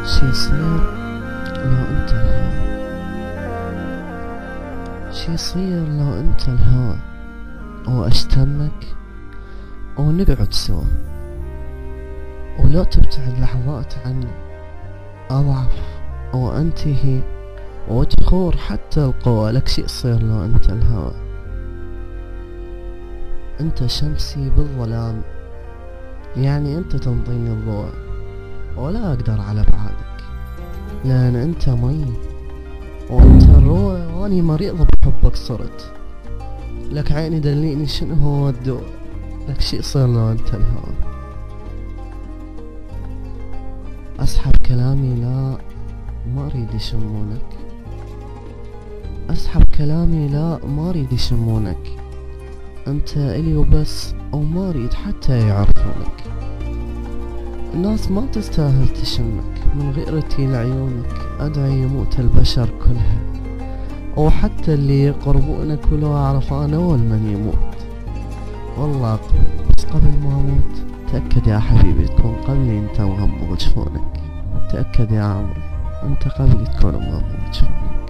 شي يصير لو انت الهوى، شي يصير لو انت الهوى واشتمك ونقعد سوا، ولو تبتعد لحظات عني اضعف وانتهي وتخور حتى القوى. لك شي يصير لو انت الهوى، انت شمسي بالظلام، يعني انت تنطيني الضوء ولا اقدر على بعادك، لان انت مي وانت الروح واني مريض بحبك صرت. لك عيني دليني شنو هو الدواء، لك شي يصير لو انت الهوى. اسحب كلامي لا ما اريد يشمونك، اسحب كلامي لا ما اريد يشمونك، انت الي وبس وما اريد حتى يعرفونك. الناس ما تستاهل تشمك، من غيرتي لعيونك ادعي يموت البشر كلها، وحتى اللي يقربونك ولو اعرف انا اول من يموت. والله بس قبل ما اموت تأكد يا حبيبي تكون قبلي انت مغمض جفونك، تأكد يا عمري انت قبلي تكون مغمض جفونك.